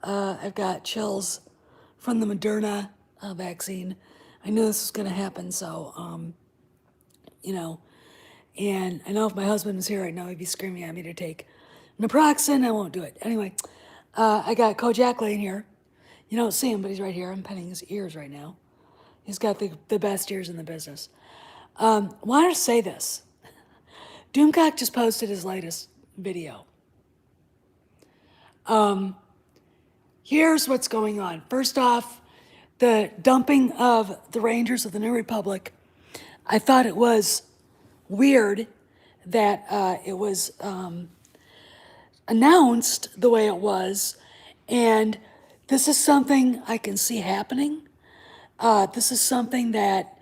I've got chills from the Moderna vaccine. I knew this was going to happen, so, you know, and I know if my husband was here right now, he'd be screaming at me to take naproxen. I won't do it. Anyway, I got Kojak laying here. You don't see him, but he's right here. I'm petting his ears right now. He's got the best ears in the business. Wanted to say this. Doomcock just posted his latest video. Here's what's going on. First off, the dumping of the Rangers of the New Republic. I thought it was weird that it was announced the way it was, and this is something I can see happening. This is something that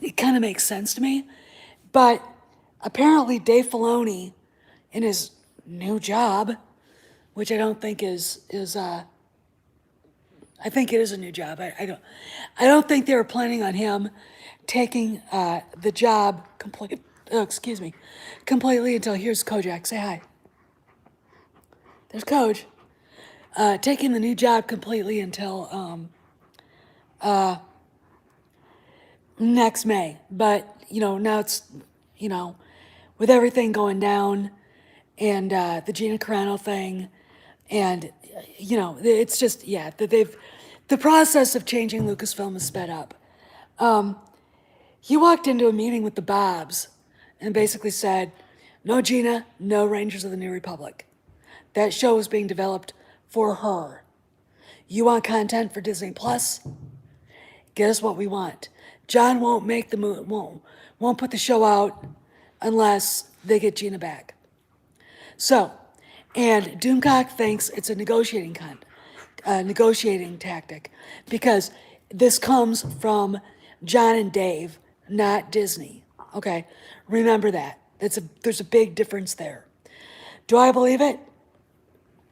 it kind of makes sense to me, but apparently Dave Filoni, in his new job, which I don't think is I think it is a new job. I don't think they were planning on him taking the job completely until here's Kojak. Say hi. There's Coach. Taking the new job completely until next May. But now it's with everything going down and the Gina Carano thing, and it's just that the process of changing Lucasfilm is sped up. He walked into a meeting with the Bobs and basically said, "No Gina, no Rangers of the New Republic." That show is being developed for her. You want content for Disney Plus? Get us what we want. John won't make the move, won't put the show out unless they get Gina back. So, and Doomcock thinks it's a negotiating tactic because this comes from John and Dave, not Disney. Okay, remember that. There's a big difference there. Do I believe it?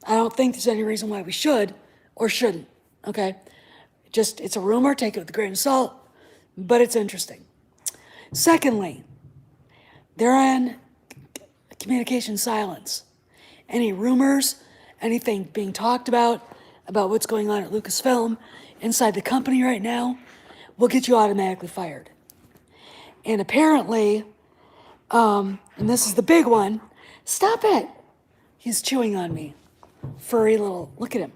I don't think there's any reason why we should or shouldn't. Okay, it's a rumor. Take it with a grain of salt, but it's interesting. Secondly, they're on communication silence. Any rumors, anything being talked about what's going on at Lucasfilm inside the company right now, will get you automatically fired. And apparently, and this is the big one, stop it. He's chewing on me. Furry little, look at him.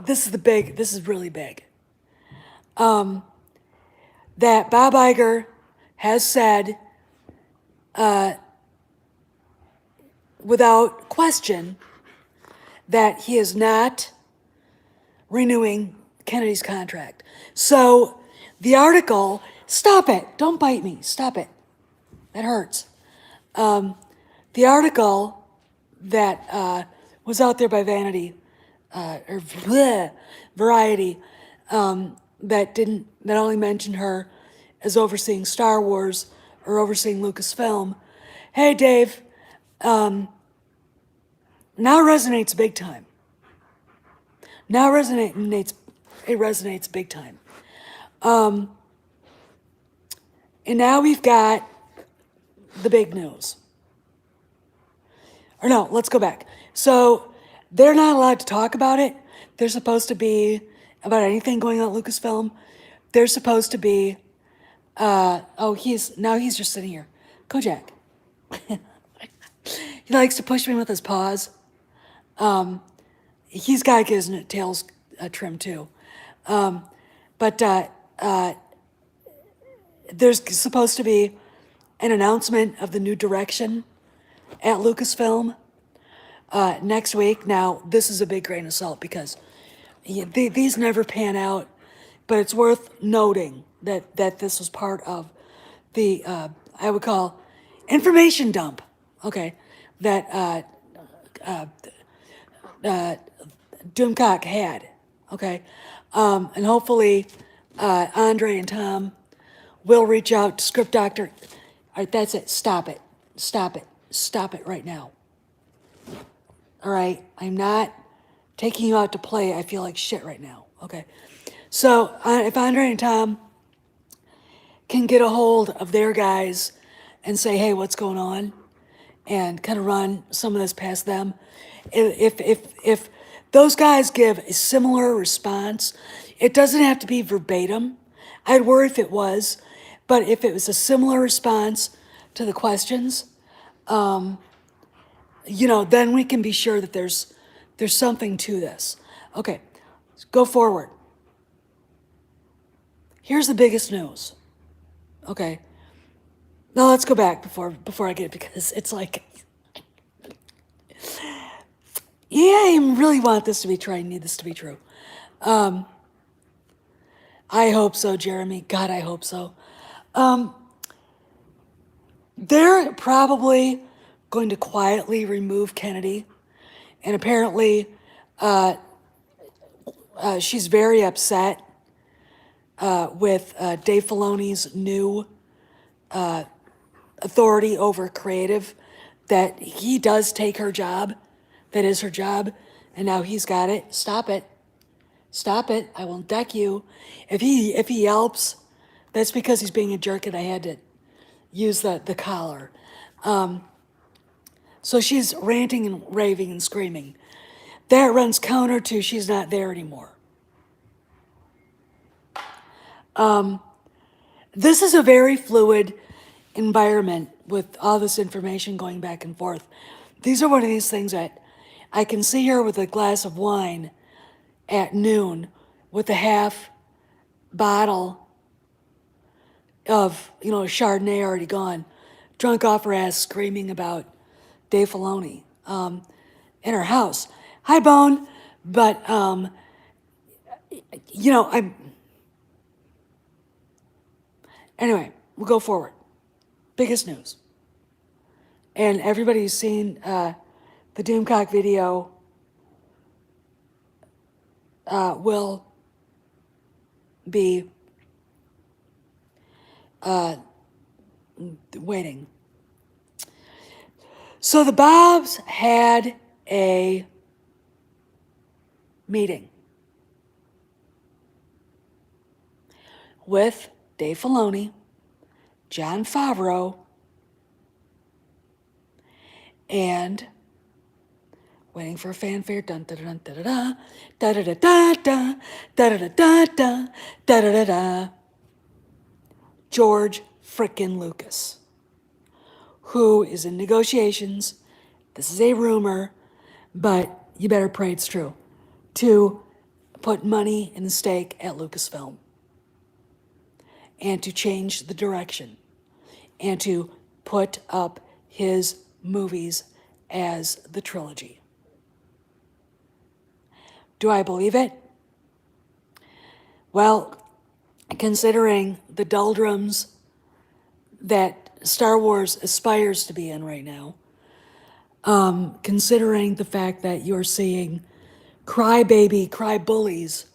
This is really big. That Bob Iger has said, without question, that he is not renewing Kennedy's contract. So the article, stop it, don't bite me, stop it, that hurts. The article that was out there by Variety, that only mentioned her as overseeing Star Wars or overseeing Lucasfilm. Hey, Dave, now resonates big time. Now it resonates big time. And now we've got the big news. Or no, let's go back. So they're not allowed to talk about it. They're supposed to be about anything going on at Lucasfilm. They're supposed to be, he's just sitting here. Kojak. He likes to push me with his paws. He's got to get his tails trimmed too. But there's supposed to be an announcement of the new direction at Lucasfilm next week. Now, this is a big grain of salt because these never pan out, but it's worth noting that this was part of the, I would call, information dump, okay, that Doomcock had, okay? And hopefully Andre and Tom will reach out to Script Doctor. All right, that's it. Stop it. Stop it. Stop it right now. All right, I'm not taking you out to play. I feel like shit right now, okay? So if Andre and Tom can get a hold of their guys and say, hey, what's going on? And kind of run some of this past them. If those guys give a similar response, it doesn't have to be verbatim. I'd worry if it was, but if it was a similar response to the questions, then we can be sure that there's something to this. Okay, let's go forward. Here's the biggest news. Okay. No, let's go back before I get it, because it's like, yeah, I really want this to be true. I need this to be true. I hope so, Jeremy. God, I hope so. They're probably going to quietly remove Kennedy, and apparently, she's very upset with Dave Filoni's new authority over creative, that he does take her job, that is her job, and now he's got it. Stop it. Stop it. I will deck you. If he yelps, that's because he's being a jerk and I had to use the collar. So she's ranting and raving and screaming. That runs counter to she's not there anymore. This is a very fluid environment with all this information going back and forth. These are one of these things that I can see her with a glass of wine at noon with a half bottle of, Chardonnay already gone, drunk off her ass, screaming about Dave Filoni in her house. Hi, Bone. But, anyway, we'll go forward. Biggest news. And everybody who's seen the Doomcock video will be waiting. So the Bobs had a meeting with Dave Filoni, Jon Favreau, and waiting for a fanfare. Dun da da da da da da da da da da da da da da da da. George frickin' Lucas, who is in negotiations. This is a rumor, but you better pray it's true. To put money in the stake at Lucasfilm, and to change the direction, and to put up his movies as the trilogy. Do I believe it? Well, considering the doldrums that Star Wars aspires to be in right now, considering the fact that you're seeing crybaby, cry bullies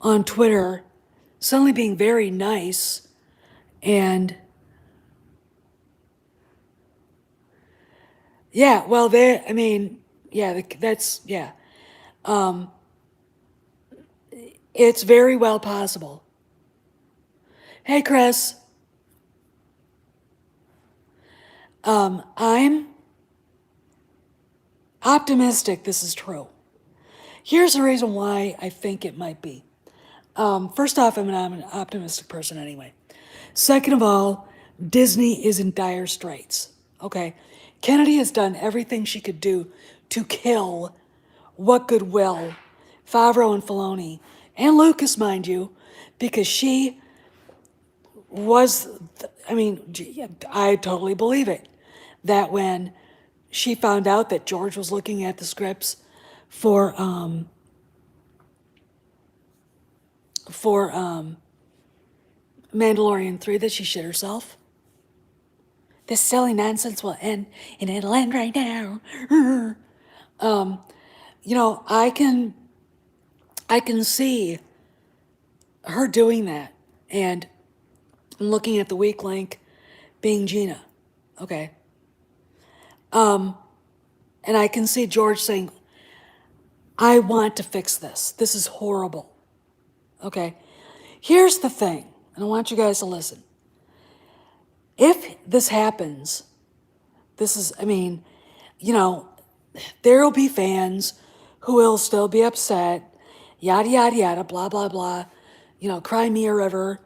on Twitter suddenly being very nice, and yeah, well, it's very well possible. Hey, Chris. I'm optimistic this is true. Here's the reason why I think it might be. First off, I'm an optimistic person anyway. Second of all, Disney is in dire straits. Okay, Kennedy has done everything she could do to kill what goodwill Favreau and Filoni and Lucas, mind you, because she was, I totally believe it, that when she found out that George was looking at the scripts for Mandalorian 3, that she shit herself. This silly nonsense will end, and it'll end right now. I can see her doing that, and looking at the weak link being Gina. Okay. And I can see George saying, I want to fix this. This is horrible. Okay. Here's the thing, and I want you guys to listen. If this happens, this is, I mean, you know, there will be fans who will still be upset, yada, yada, yada, blah, blah, blah, cry me a river.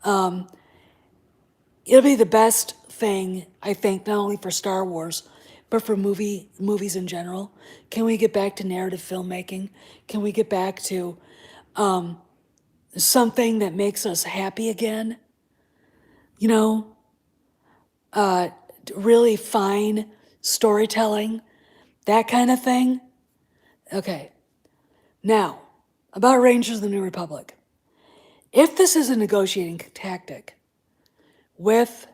It'll be the best thing, I think, not only for Star Wars, but for movies in general. Can we get back to narrative filmmaking? Can we get back to something that makes us happy again? You know, really fine storytelling, that kind of thing. Okay, now, about Rangers of the New Republic. If this is a negotiating tactic with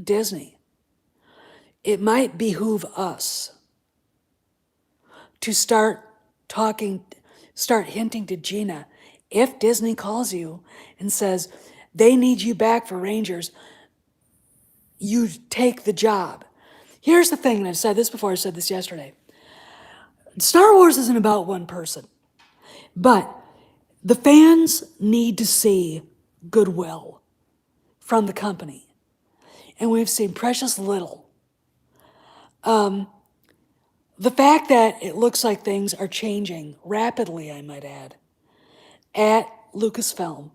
Disney, it might behoove us to start hinting to Gina, if Disney calls you and says they need you back for Rangers, you take the job. Here's the thing, and I've said this before, I said this yesterday. Star Wars isn't about one person, but the fans need to see goodwill from the company. And we've seen precious little. The fact that it looks like things are changing rapidly, I might add, at Lucasfilm.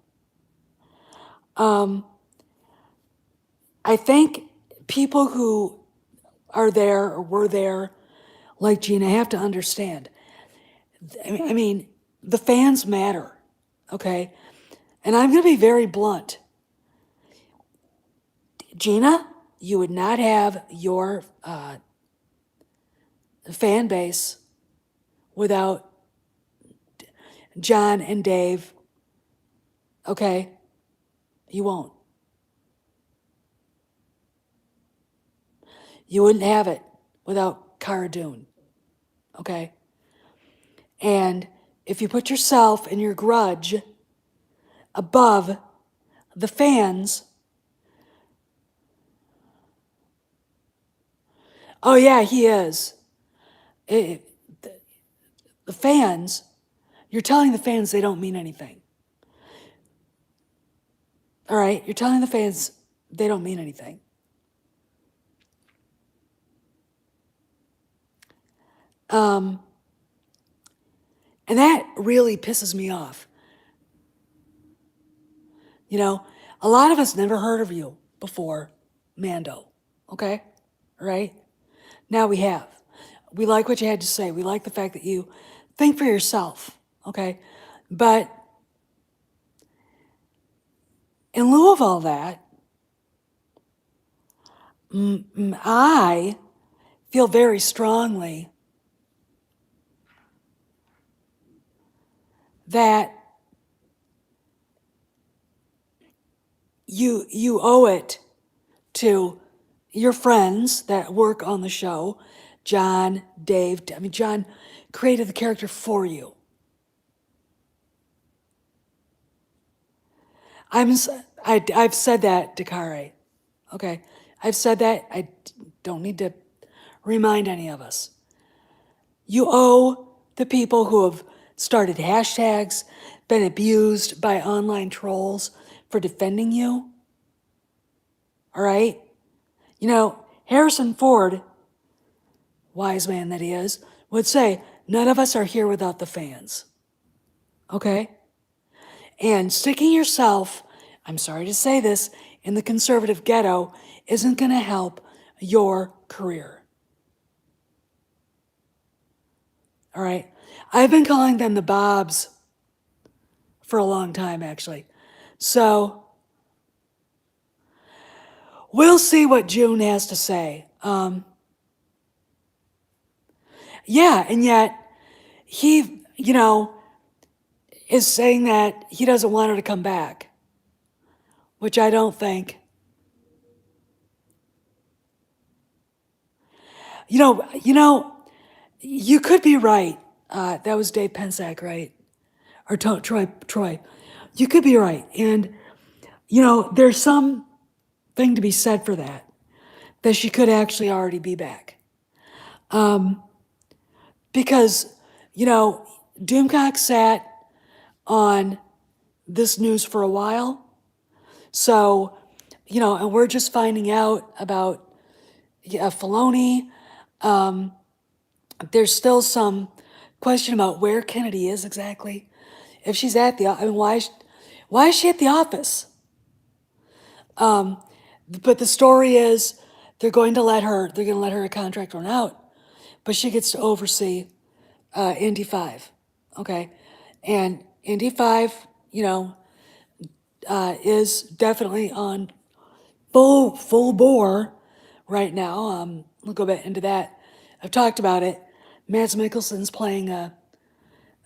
I think people who are there or were there, like Gina, have to understand. I mean, the fans matter, okay? And I'm going to be very blunt. Gina, you would not have your fan base without John and Dave, okay? You won't. You wouldn't have it without Cara Dune, okay? And if you put yourself and your grudge above the fans, oh yeah, he is. The fans, you're telling the fans they don't mean anything. All right, you're telling the fans they don't mean anything. And that really pisses me off. You know, a lot of us never heard of you before Mando, okay? Right? Now we have. We like what you had to say. We like the fact that you think for yourself, okay? But in lieu of all that, I feel very strongly that you owe it to your friends that work on the show, John, Dave. I mean, John created the character for you. I've said that to Kare. Okay, I've said that. I don't need to remind any of us. You owe the people who have started hashtags, been abused by online trolls for defending you. All right? You know, Harrison Ford, wise man that he is, would say, none of us are here without the fans. Okay? And sticking yourself, I'm sorry to say this, in the conservative ghetto isn't going to help your career. All right? I've been calling them the Bobs for a long time, actually. So, we'll see what June has to say. Yeah, and yet he, is saying that he doesn't want her to come back, which I don't think. You could be right. That was Dave Pensack, right? Or Troy. You could be right. And, there's some thing to be said for that she could actually already be back. Because, Doomcock sat on this news for a while. So, and we're just finding out about Filoni. There's still some question about where Kennedy is exactly. If she's at the, I mean, why is she at the office? But the story is they're going to let her contract run out, but she gets to oversee Indy 5. Okay. And Indy 5, is definitely on full bore right now. We'll go back into that. I've talked about it. Mads Mikkelsen's playing a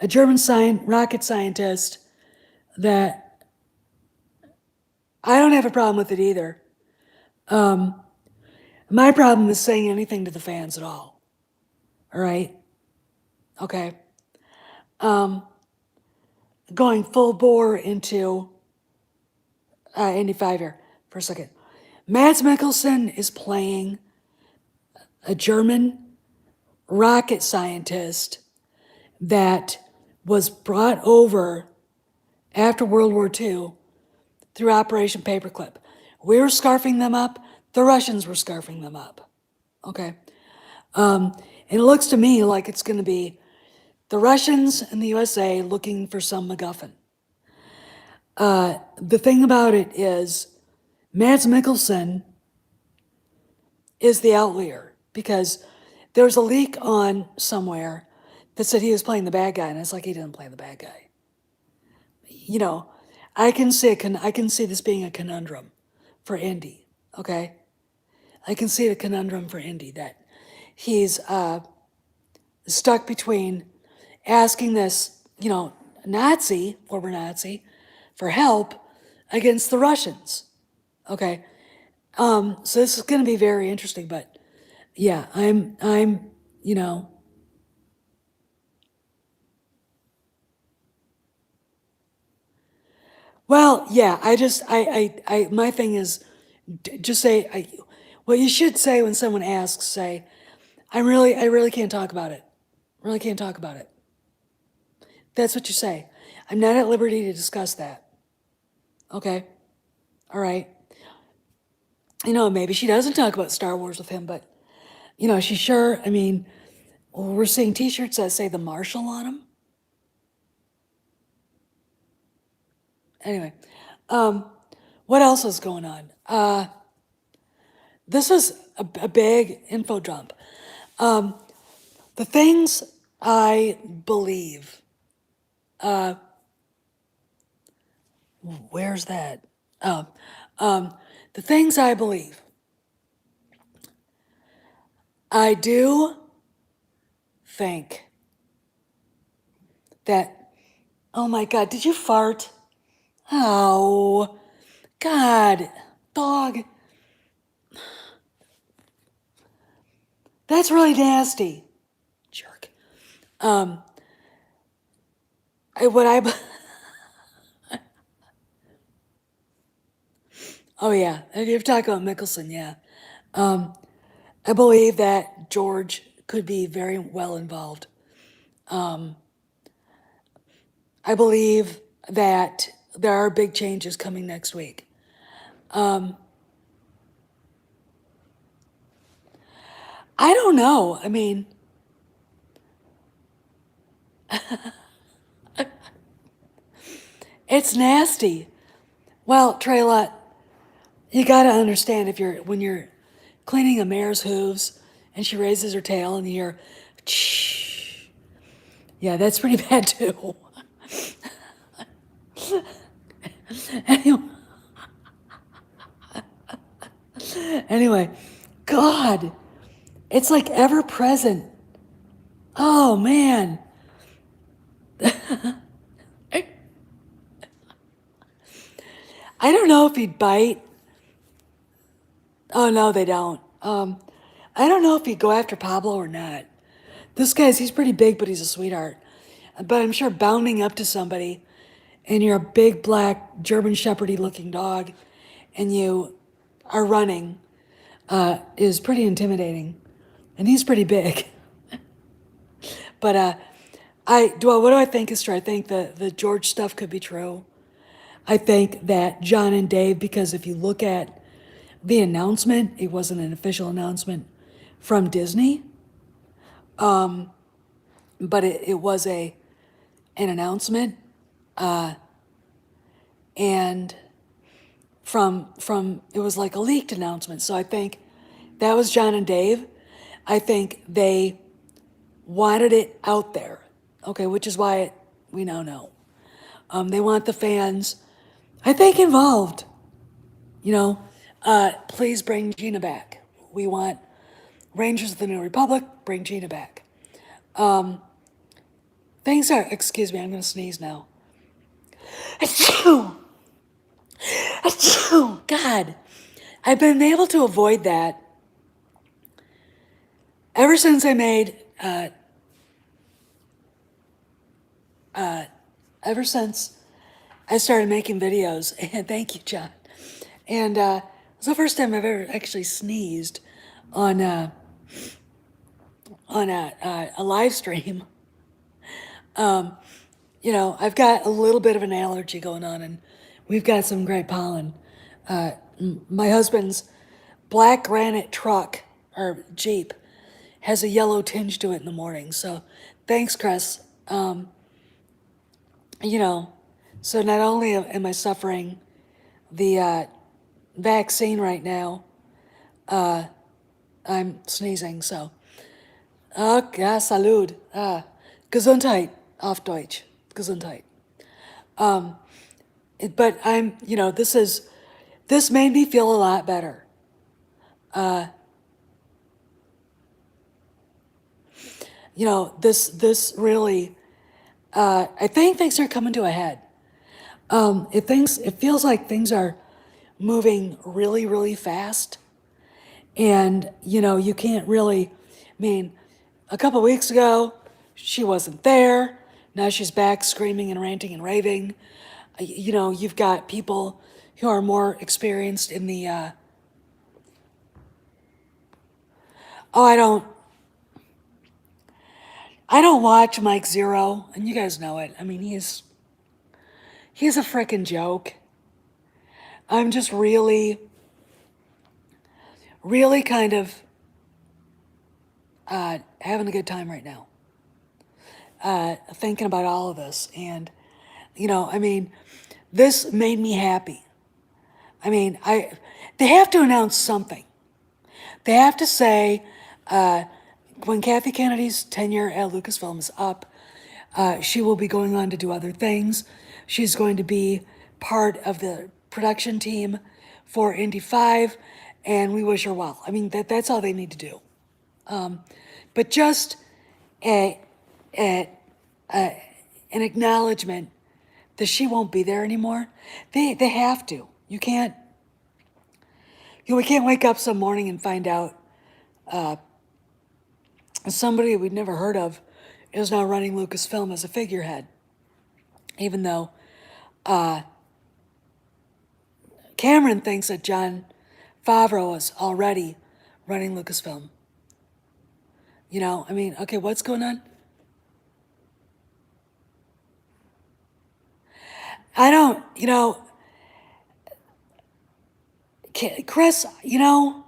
German rocket scientist that I don't have a problem with it either. My problem is saying anything to the fans at all. All right? Okay. Going full bore into Indy 5 here for a second. Mads Mikkelsen is playing a German rocket scientist that was brought over after World War II through Operation Paperclip. We were scarfing them up, the Russians were scarfing them up. Okay. And it looks to me like it's going to be the Russians and the USA looking for some MacGuffin. The thing about it is, Mads Mikkelsen is the outlier because there was a leak on somewhere that said he was playing the bad guy, and it's like he didn't play the bad guy. I can see this being a conundrum for Indy. Okay, I can see the conundrum for Indy that he's stuck between asking this, former Nazi, for help against the Russians. Okay, so this is going to be very interesting. But yeah, I'm, Well, yeah. My thing is, just say, what you should say when someone asks, say, I really can't talk about it. Really can't talk about it. That's what you say. I'm not at liberty to discuss that. Okay? All right. Maybe she doesn't talk about Star Wars with him, but, she's sure. I mean, we're seeing t shirts that say the Marshal on them. Anyway, what else is going on? This is a big info dump. The things I believe. Where's that? Oh, the things I believe. I do think that, oh my God, did you fart? Oh, God, dog. That's really nasty. Jerk. What I, oh yeah, if you're talking about Mickelson, yeah. I believe that George could be very well involved. I believe that there are big changes coming next week. I don't know. I mean, it's nasty. Well, Trayla, you gotta understand when you're cleaning a mare's hooves and she raises her tail and you hear, shh. Yeah, that's pretty bad too. Anyway, anyway, God, it's like ever present. Oh man. I don't know if he'd bite. Oh no, they don't. I don't know if he'd go after Pablo or not. He's pretty big, but he's a sweetheart. But I'm sure bounding up to somebody and you're a big black German Shepherdy looking dog and you are running is pretty intimidating. And he's pretty big. But what do I think is true? I think the George stuff could be true. I think that John and Dave, because if you look at the announcement, it wasn't an official announcement from Disney, but it was an announcement, and from it was like a leaked announcement. So I think that was John and Dave. I think they wanted it out there, okay, which is why we now know. They want the fans, I think, involved. You know, please bring Gina back. We want Rangers of the New Republic, bring Gina back. Things are, excuse me, I'm going to sneeze now. Achoo! Achoo! God, I've been able to avoid that ever since I made, ever since I started making videos. And thank you, John. And it's the first time I've ever actually sneezed on a live stream. You know, I've got a little bit of an allergy going on, and we've got some great pollen. My husband's black granite truck or Jeep has a yellow tinge to it in the morning. So thanks, Chris. You know, so not only am I suffering the vaccine right now, I'm sneezing. So, ja, salud. Gesundheit auf Deutsch. Gesundheit. But I'm, you know, this made me feel a lot better. You know, this really, I think things are coming to a head. It feels like things are moving really, really fast. And, you know, you can't really, I mean, a couple weeks ago, she wasn't there. Now she's back screaming and ranting and raving. You know, you've got people who are more experienced in the, oh, I don't watch Mike Zero, and you guys know it. I mean, he's a frickin' joke. I'm just really, really kind of having a good time right now. Thinking about all of this. And, you know, I mean, this made me happy. I mean, they have to announce something. They have to say, when Kathy Kennedy's tenure at Lucasfilm is up, she will be going on to do other things. She's going to be part of the production team for Indy 5, and we wish her well. I mean, that's all they need to do. But just an acknowledgement that she won't be there anymore. They have to. You can't, you know, we can't wake up some morning and find out somebody we'd never heard of is now running Lucasfilm as a figurehead, even though Cameron thinks that Jon Favreau is already running Lucasfilm. You know, I mean, okay, what's going on? I don't, you know, Chris, you know,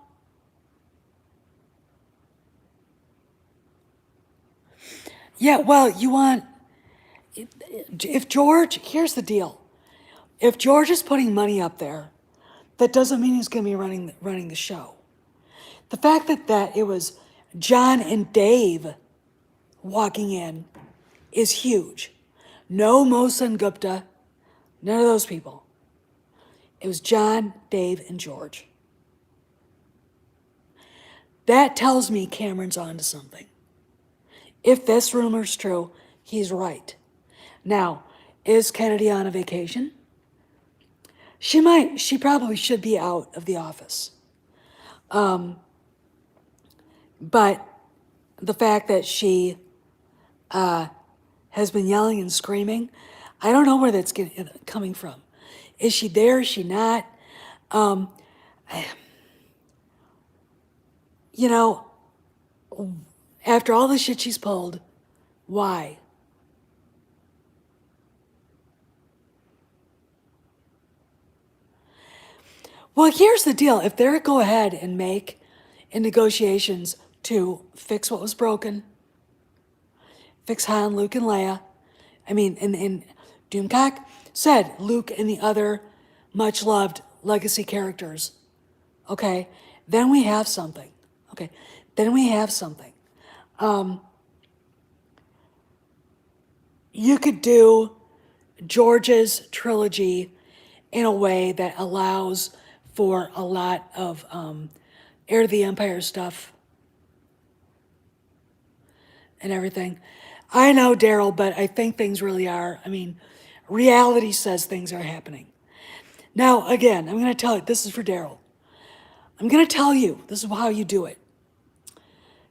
yeah, well, you want, if George, here's the deal. If George is putting money up there, that doesn't mean he's going to be running the show. The fact that it was John and Dave walking in is huge. No Mohsen Gupta, none of those people. It was John, Dave, and George. That tells me Cameron's onto something. If this rumor's true, he's right. Now, is Kennedy on a vacation? She probably should be out of the office. But the fact that she has been yelling and screaming, I don't know where that's coming from. Is she there? Is she not? You know, after all the shit she's pulled, why? Well, here's the deal. If they're go ahead and make in negotiations to fix what was broken, fix Han, Luke, and Leia. I mean, and Doomcock said Luke and the other much loved legacy characters. Okay, then we have something. Okay, then we have something. You could do George's trilogy in a way that allows for a lot of Heir to the Empire stuff and everything. I know, Daryl, but I think things really are. I mean, reality says things are happening. Now, again, I'm going to tell you, this is for Daryl. I'm going to tell you, this is how you do it.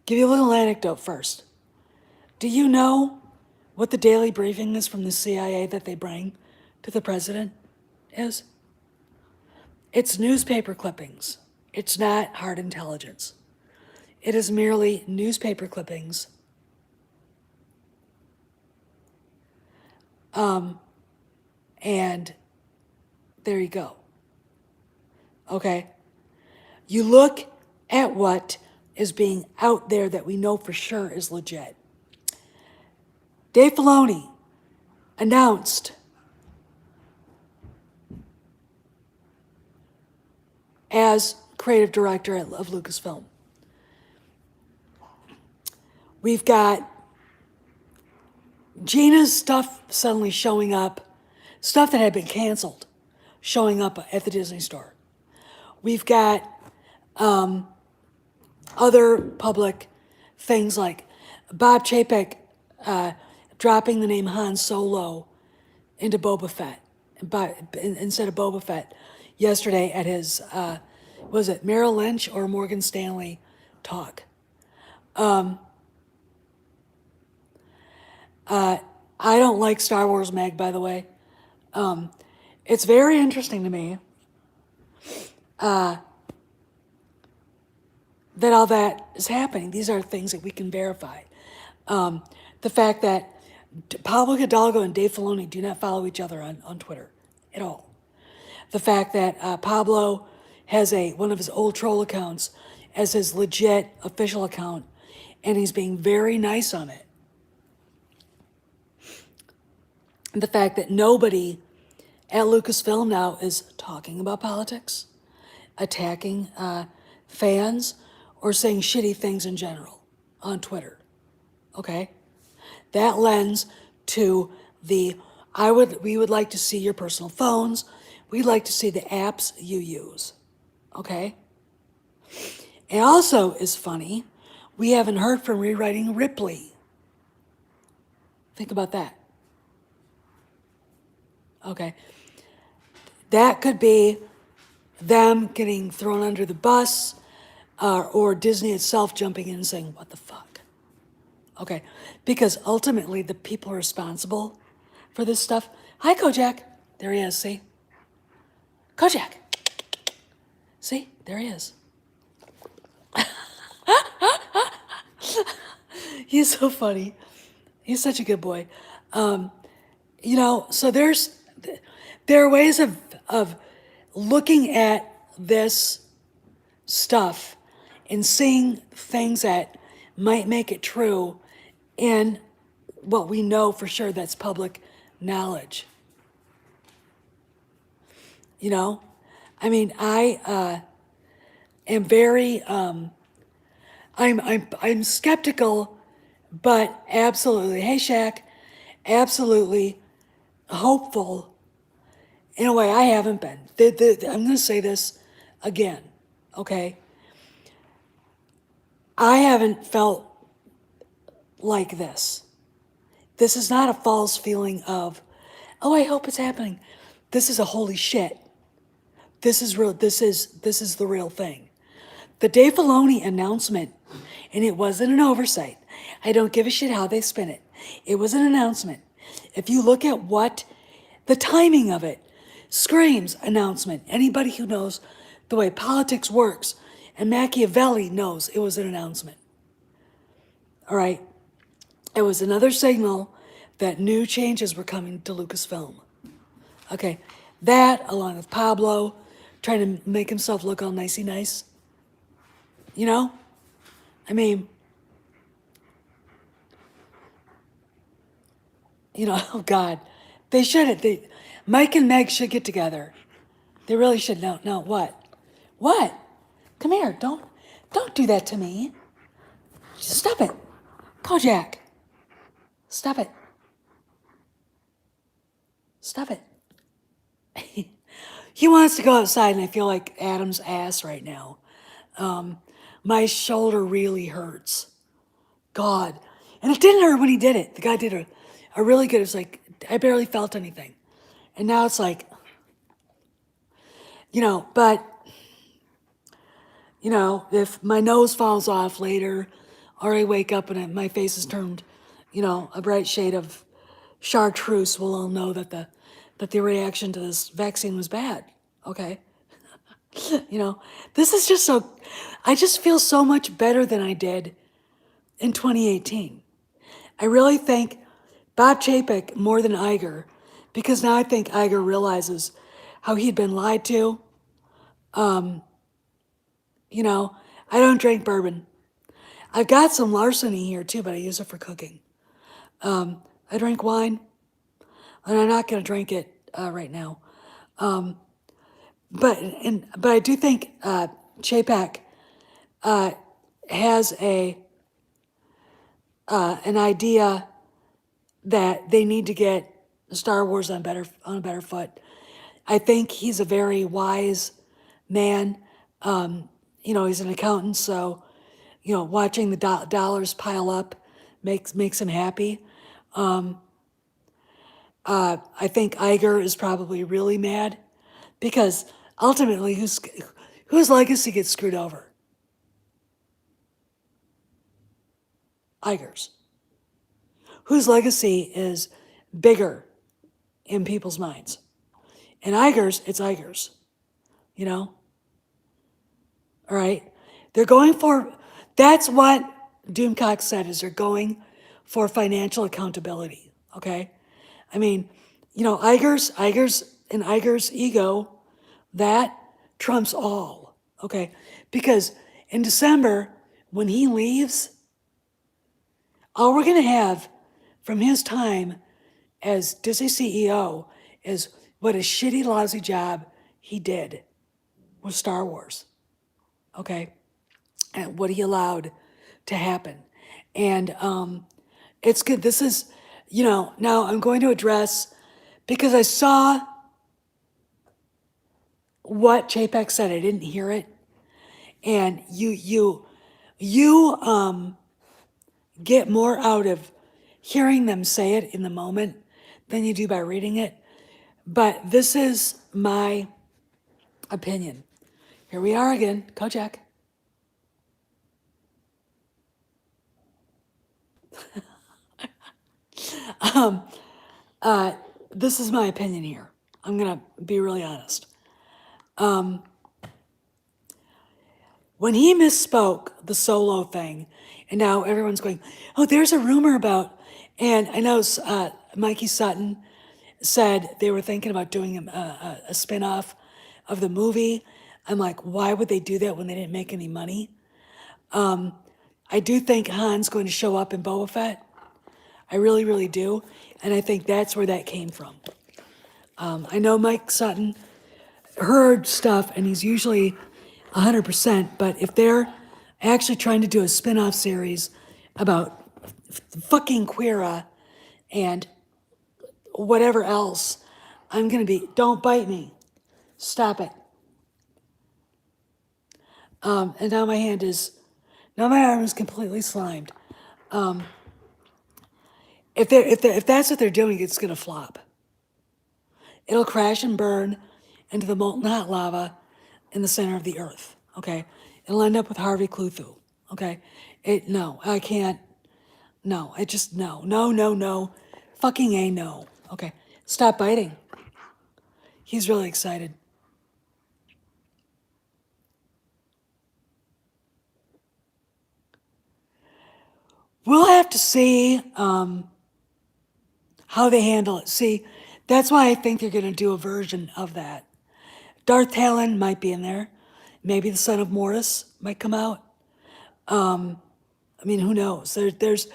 Give you a little anecdote first. Do you know what the daily briefing is from the CIA that they bring to the president is? It's newspaper clippings. It's not hard intelligence. It is merely newspaper clippings. And there you go. Okay? You look at what is being out there that we know for sure is legit. Dave Filoni announced as creative director of Lucasfilm. We've got Gina's stuff suddenly showing up, stuff that had been canceled, showing up at the Disney store. We've got other public things like Bob Chapek dropping the name Han Solo into Boba Fett, instead of Boba Fett, yesterday at his, was it Merrill Lynch or Morgan Stanley talk? I don't like Star Wars Mag, by the way. It's very interesting to me that all that is happening. These are things that we can verify. The fact that Pablo Hidalgo and Dave Filoni do not follow each other on Twitter at all. The fact that Pablo has one of his old troll accounts as his legit official account, and he's being very nice on it. The fact that nobody at Lucasfilm now is talking about politics, attacking fans, or saying shitty things in general on Twitter. Okay? That lends to we would like to see your personal phones. We'd like to see the apps you use. Okay? It also is funny, we haven't heard from Rewriting Ripley. Think about that. Okay. That could be them getting thrown under the bus, or Disney itself jumping in and saying, what the fuck? Okay. Because ultimately, the people responsible for this stuff. Hi, Kojak. There he is, see? Kojak. See? There he is. He's so funny. He's such a good boy. So there are ways of looking at this stuff and seeing things that might make it true in what we know for sure that's public knowledge. I mean, I am very, I'm skeptical, but absolutely, hey Shaq, absolutely hopeful in a way I haven't been. I'm going to say this again, okay? I haven't felt like this. This is not a false feeling of, oh, I hope it's happening. This is a holy shit. This is real. This is the real thing. The Dave Filoni announcement, and it wasn't an oversight. I don't give a shit how they spin it. It was an announcement. If you look at what the timing of it screams announcement. Anybody who knows the way politics works and Machiavelli knows it was an announcement. All right. It was another signal that new changes were coming to Lucasfilm. Okay. That, along with Pablo trying to make himself look all nicey nice. You know? I mean, oh God. They should. Mike and Meg should get together. They really should. No, what? What? Come here. Don't do that to me. Stop it. Kojak. Stop it. Stop it. He wants to go outside, and I feel like Adam's ass right now. My shoulder really hurts. God. And it didn't hurt when he did it. The guy did a really good, it was like, I barely felt anything. And now it's like, but, if my nose falls off later, or I wake up and my face is turned, a bright shade of chartreuse, we'll all know that the reaction to this vaccine was bad. Okay? This is just so, I just feel so much better than I did in 2018. I really thank Bob Chapek more than Iger, because now I think Iger realizes how he'd been lied to. I don't drink bourbon. I've got some larceny here too, but I use it for cooking. I drink wine, and I'm not going to drink it right now. But I do think Chapek has an idea that they need to get Star Wars on a better foot. I think he's a very wise man. He's an accountant, so watching the dollars pile up makes him happy. I think Iger is probably really mad because ultimately, whose legacy gets screwed over? Iger's. Whose legacy is bigger in people's minds? And Iger's, it's Iger's. All right? They're going for, that's what Doomcock said, is they're going for financial accountability, okay? I mean, Iger's ego, that trumps all, okay? Because in December, when he leaves, all we're gonna have from his time as Disney CEO is what a shitty, lousy job he did with Star Wars, okay? And what he allowed to happen. And it's good. This is, now I'm going to address, because I saw what Chapek said, I didn't hear it. And you get more out of hearing them say it in the moment than you do by reading it. But this is my opinion. Here we are again, Kojak. This is my opinion here. I'm gonna be really honest. When he misspoke the Solo thing, and now everyone's going, oh, there's a rumor about, and I know Mikey Sutton said they were thinking about doing a spin-off of the movie. I'm like, why would they do that when they didn't make any money? I do think Han's going to show up in Boba Fett. I really, really do. And I think that's where that came from. I know Mike Sutton heard stuff, and he's usually 100%, but if they're actually trying to do a spin-off series about fucking Queera and whatever else, I'm gonna be, don't bite me. Stop it. And now my arm is completely slimed. If that's what they're doing, it's gonna flop. It'll crash and burn into the molten hot lava in the center of the earth, okay? It'll end up with Harvey Kluthu, okay? No, I can't, no, no. Fucking A, no, okay? Stop biting. He's really excited. We'll have to see how they handle it. See, that's why I think they're gonna do a version of that. Darth Talon might be in there. Maybe the son of Mortis might come out. I mean, who knows? There's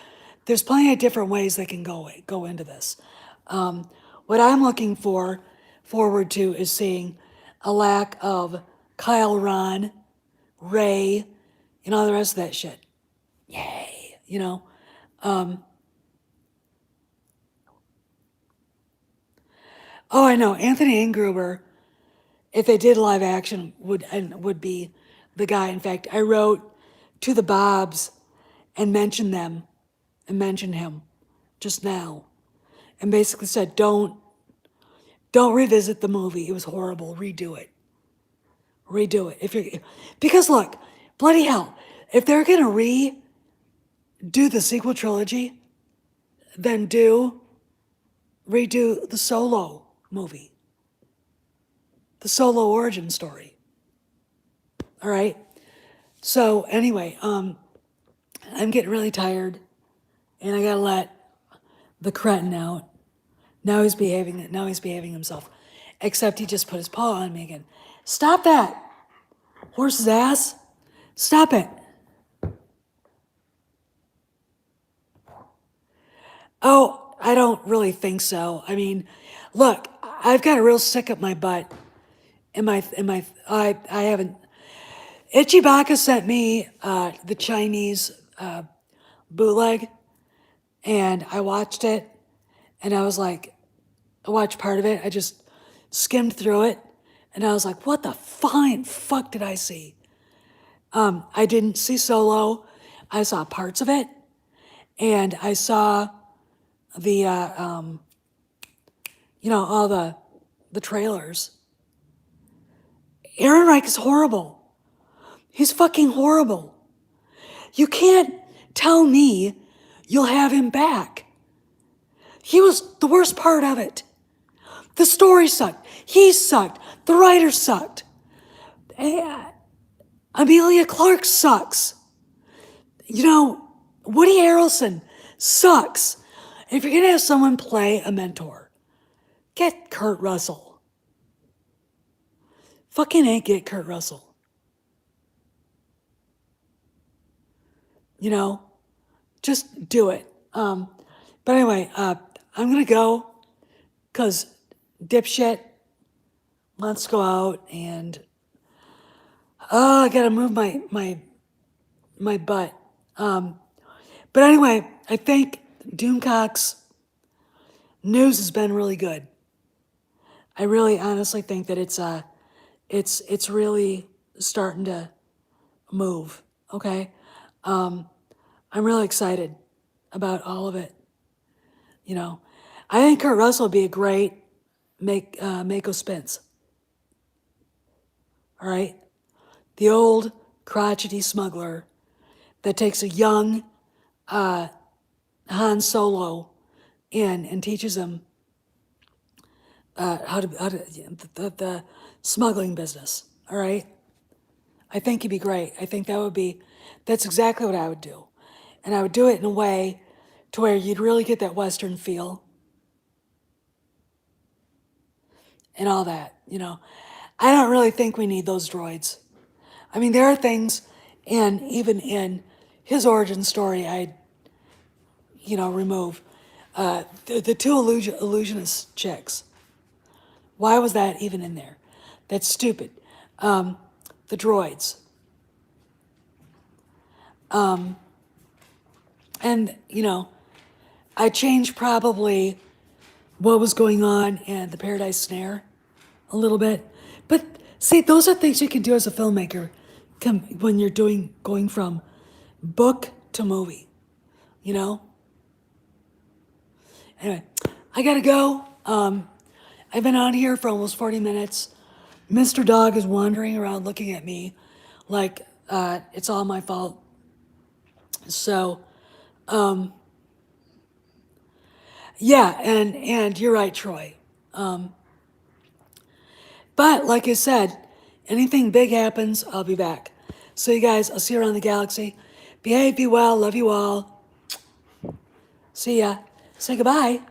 plenty of different ways they can go into this. What I'm looking forward to is seeing a lack of Kyle Ron, Ray, and all the rest of that shit. Yay, you know. Oh, I know. Anthony Ingruber, if they did live action, would be the guy. In fact, I wrote to the Bobs and mentioned him just now, and basically said, don't revisit the movie. It was horrible. Redo it. Because look, bloody hell, if they're gonna redo the sequel trilogy, then redo the Solo movie, the Solo origin story. All right. So anyway, I'm getting really tired, and I gotta let the cretin out. Now he's behaving himself. Except he just put his paw on me again. Stop that! Horse's ass! Stop it! Oh, I don't really think so. I mean, look, I've got a real sick up my butt. I haven't. Ichibaka sent me the Chinese bootleg, and I watched it, and I was like, I watched part of it. I just skimmed through it, and I was like, what the fine fuck did I see? I didn't see Solo. I saw parts of it, and I saw the all the trailers. Ehrenreich is horrible. He's fucking horrible. You can't tell me you'll have him back. He was the worst part of it. The story sucked. He sucked. The writer sucked. Amelia Clark sucks. Woody Harrelson sucks. And if you're gonna have someone play a mentor, get Kurt Russell. Fucking ain't get Kurt Russell. Just do it. But anyway, I'm gonna go because dipshit wants to go out, and I gotta move my butt. But anyway, I think Doomcock's news has been really good. I really honestly think that it's really starting to move. Okay, I'm really excited about all of it. I think Kurt Russell would be a great Mako Spence. All right, the old crotchety smuggler that takes a young Han Solo in and teaches him how to the smuggling business. All right, I think he'd be great. I think that's exactly what I would do, and I would do it in a way to where you'd really get that Western feel and all that. I don't really think we need those droids. I mean, there are things, and even in his origin story, I'd remove the two illusionist chicks. Why was that even in there? That's stupid. The droids. And I changed probably what was going on in the Paradise Snare a little bit. But see, those are things you can do as a filmmaker when you're going from book to movie. Anyway, I gotta go. I've been on here for almost 40 minutes. Mr. Dog is wandering around looking at me like it's all my fault. So, yeah, and you're right, Troy. But like I said, anything big happens, I'll be back. So you guys, I'll see you around the galaxy. Behave, be well, love you all. See ya. Say goodbye.